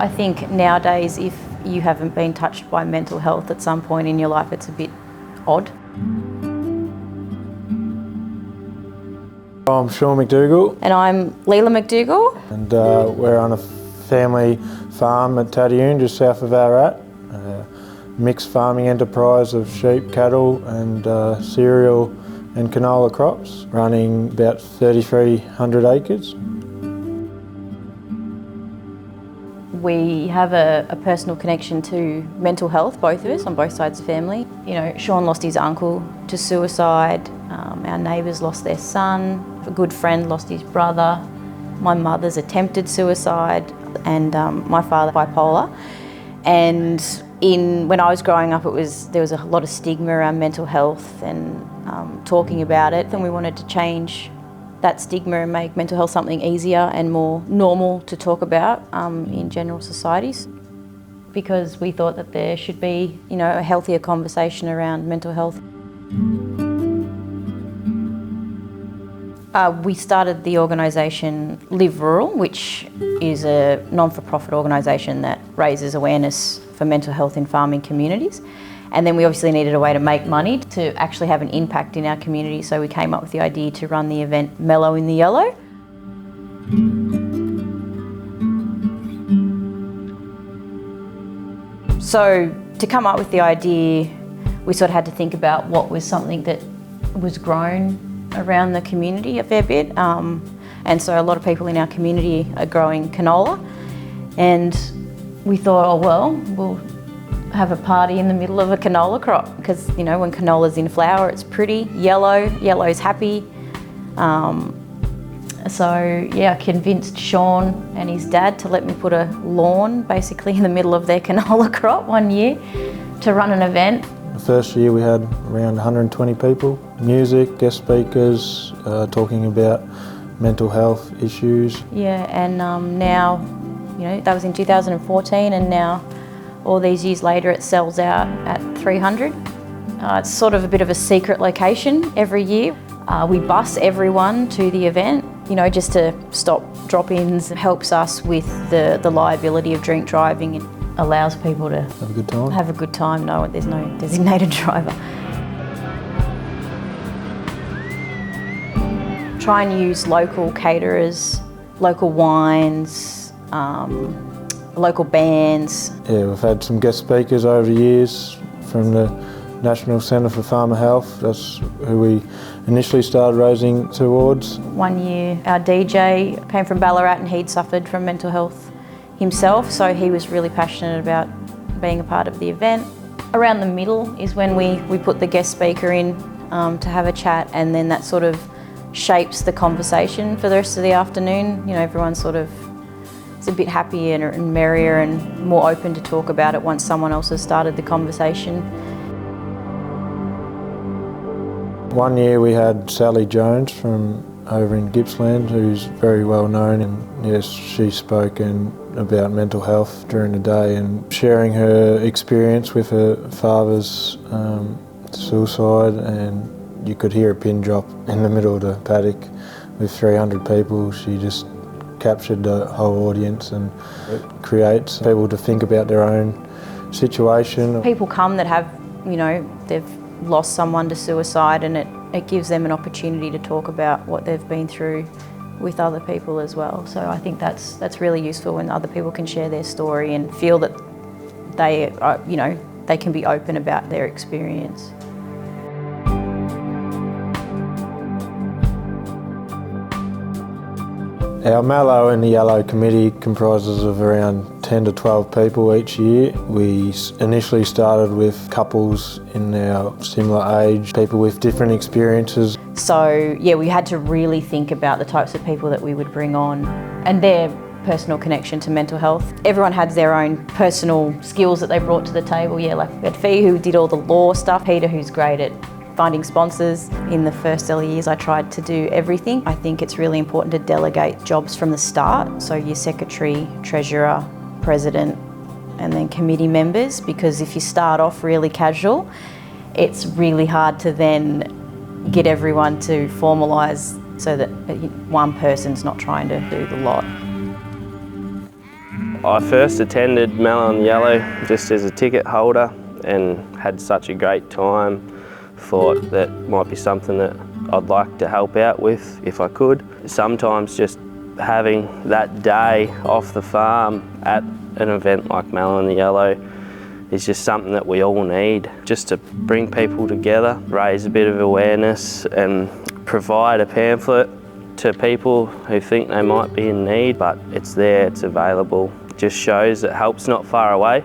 I think nowadays if you haven't been touched by mental health at some point in your life, it's a bit odd. I'm Sean McDougall. And I'm Leela McDougall. And we're on a family farm at Tadioon, just south of Ararat. Mixed farming enterprise of sheep, cattle and cereal and canola crops, running about 3,300 acres. We have a personal connection to mental health, both of us, on both sides of the family. You know, Sean lost his uncle to suicide, our neighbours lost their son, a good friend lost his brother, my mother's attempted suicide, and my father bipolar. And when I was growing up, there was a lot of stigma around mental health and talking about it, and we wanted to change that stigma and make mental health something easier and more normal to talk about in general societies, because we thought that there should be, you know, a healthier conversation around mental health. We started the organisation Live Rural, which is a non-for-profit organisation that raises awareness for mental health in farming communities. And then we obviously needed a way to make money to actually have an impact in our community, so we came up with the idea to run the event Mellow in the Yellow. So to come up with the idea, we sort of had to think about what was something that was grown around the community a fair bit. And so a lot of people in our community are growing canola. And we thought, oh well, we'll have a party in the middle of a canola crop, because, you know, when canola's in flower, it's pretty, yellow's happy. So yeah, I convinced Sean and his dad to let me put a lawn basically in the middle of their canola crop one year to run an event. The first year we had around 120 people, music, guest speakers, talking about mental health issues. Yeah, and now, you know, that was in 2014, and now all these years later it sells out at 300. It's sort of a bit of a secret location every year. We bus everyone to the event, you know, just to stop drop-ins. It helps us with the liability of drink driving. It allows people to have a good time. No, there's no designated driver. Try and use local caterers, local wines, local bands. Yeah, we've had some guest speakers over the years from the National Centre for Farmer Health. That's who we initially started raising towards. One year our DJ came from Ballarat and he'd suffered from mental health himself, so he was really passionate about being a part of the event. Around the middle is when we put the guest speaker in to have a chat, and then that sort of shapes the conversation for the rest of the afternoon. You know, everyone sort of is a bit happier and merrier and more open to talk about it once someone else has started the conversation. One year we had Sally Jones from over in Gippsland, who's very well known, and yes, she spoke about mental health during the day and sharing her experience with her father's suicide, and you could hear a pin drop in the middle of the paddock with 300 people. She just captured the whole audience, and it creates people to think about their own situation. People come that have, you know, they've lost someone to suicide, and it gives them an opportunity to talk about what they've been through with other people as well. So I think that's really useful when other people can share their story and feel that they are, you know, they can be open about their experience. Our Mellow in the Yellow committee comprises of around 10 to 12 people each year. We initially started with couples in our similar age, people with different experiences. So yeah, we had to really think about the types of people that we would bring on and their personal connection to mental health. Everyone had their own personal skills that they brought to the table. Yeah, like we had Fee, who did all the law stuff, Peter, who's great at finding sponsors. In the first early years I tried to do everything. I think it's really important to delegate jobs from the start, so your secretary, treasurer, president, and then committee members, because if you start off really casual, it's really hard to then get everyone to formalise so that one person's not trying to do the lot. I first attended Mellow and Yellow just as a ticket holder and had such a great time. Thought that might be something that I'd like to help out with if I could. Sometimes just having that day off the farm at an event like Mellow and Yellow is just something that we all need, just to bring people together, raise a bit of awareness and provide a pamphlet to people who think they might be in need, but it's there, it's available. It just shows that help's not far away,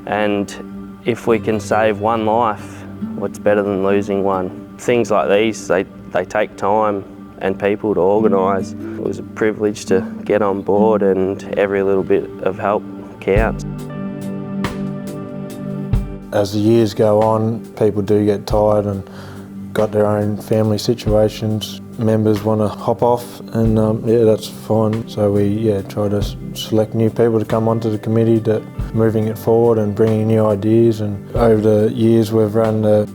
and if we can save one life, what's better than losing one? Things like these, they take time and people to organise. It was a privilege to get on board, and every little bit of help counts. As the years go on, people do get tired and got their own family situations. Members want to hop off, and yeah, that's fine. So we try to select new people to come onto the committee, to moving it forward and bringing new ideas. And over the years, we've run the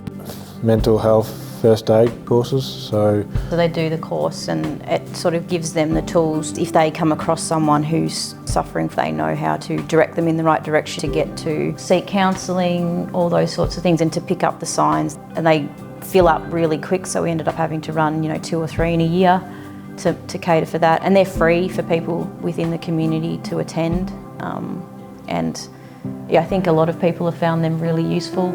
mental health first aid courses. So they do the course, and it sort of gives them the tools. If they come across someone who's suffering, they know how to direct them in the right direction to get to seek counselling, all those sorts of things, and to pick up the signs. And they fill up really quick, so we ended up having to run 2 or 3 in a year to cater for that. And they're free for people within the community to attend. And yeah, I think a lot of people have found them really useful.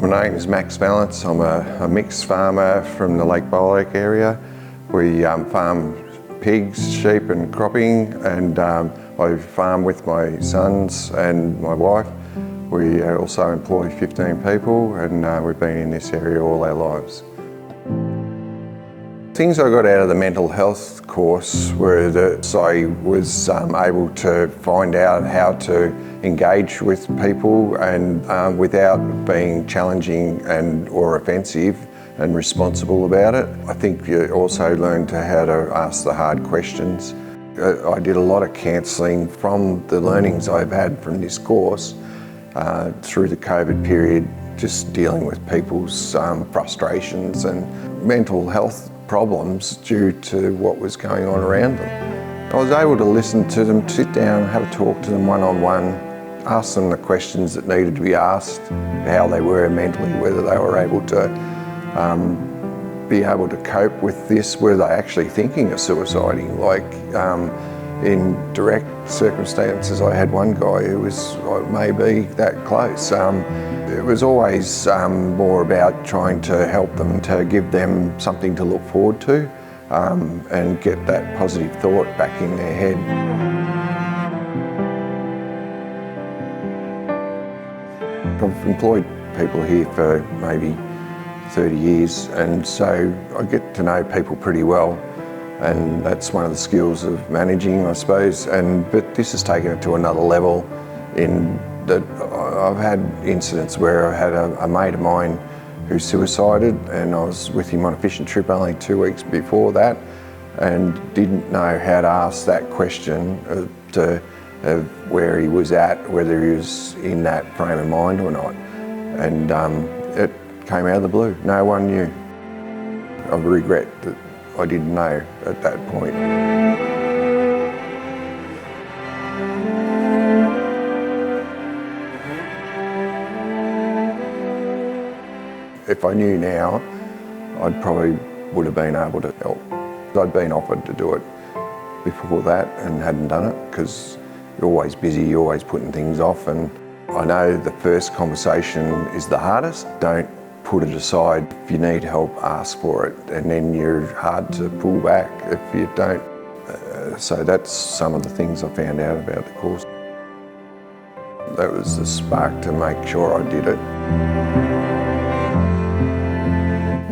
My name is Max Valance. I'm a mixed farmer from the Lake Bolac area. We farm pigs, sheep and cropping, and I farm with my sons and my wife. We also employ 15 people, and we've been in this area all our lives. Things I got out of the mental health course were that I was able to find out how to engage with people and without being challenging or offensive, and responsible about it. I think you also learn how to ask the hard questions. I did a lot of counselling from the learnings I've had from this course through the COVID period, just dealing with people's frustrations and mental health problems due to what was going on around them. I was able to listen to them, sit down, have a talk to them one-on-one, ask them the questions that needed to be asked, how they were mentally, whether they were able to be able to cope with this, were they actually thinking of suiciding? Like in direct circumstances, I had one guy who was maybe that close. It was always more about trying to help them, to give them something to look forward to and get that positive thought back in their head. I've employed people here for maybe 30 years, and so I get to know people pretty well, and that's one of the skills of managing, I suppose. But this has taken it to another level in that I've had incidents where I had a mate of mine who suicided, and I was with him on a fishing trip only 2 weeks before that, and didn't know how to ask that question of where he was at, whether he was in that frame of mind or not. And it came out of the blue. No one knew. I regret that I didn't know at that point. If I knew now, I probably would have been able to help. I'd been offered to do it before that and hadn't done it, because you're always busy, you're always putting things off, and I know the first conversation is the hardest. Don't put it aside. If you need help, ask for it, and then you're hard to pull back if you don't. So that's some of the things I found out about the course. That was the spark to make sure I did it.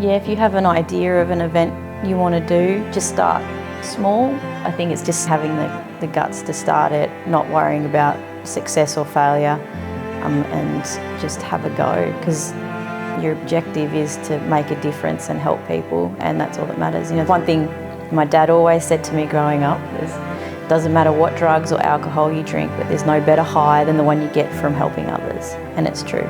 Yeah, if you have an idea of an event you want to do, just start small. I think it's just having the guts to start it, not worrying about success or failure, and just have a go, because your objective is to make a difference and help people, and that's all that matters. One thing my dad always said to me growing up is, it doesn't matter what drugs or alcohol you drink, but there's no better high than the one you get from helping others, and it's true.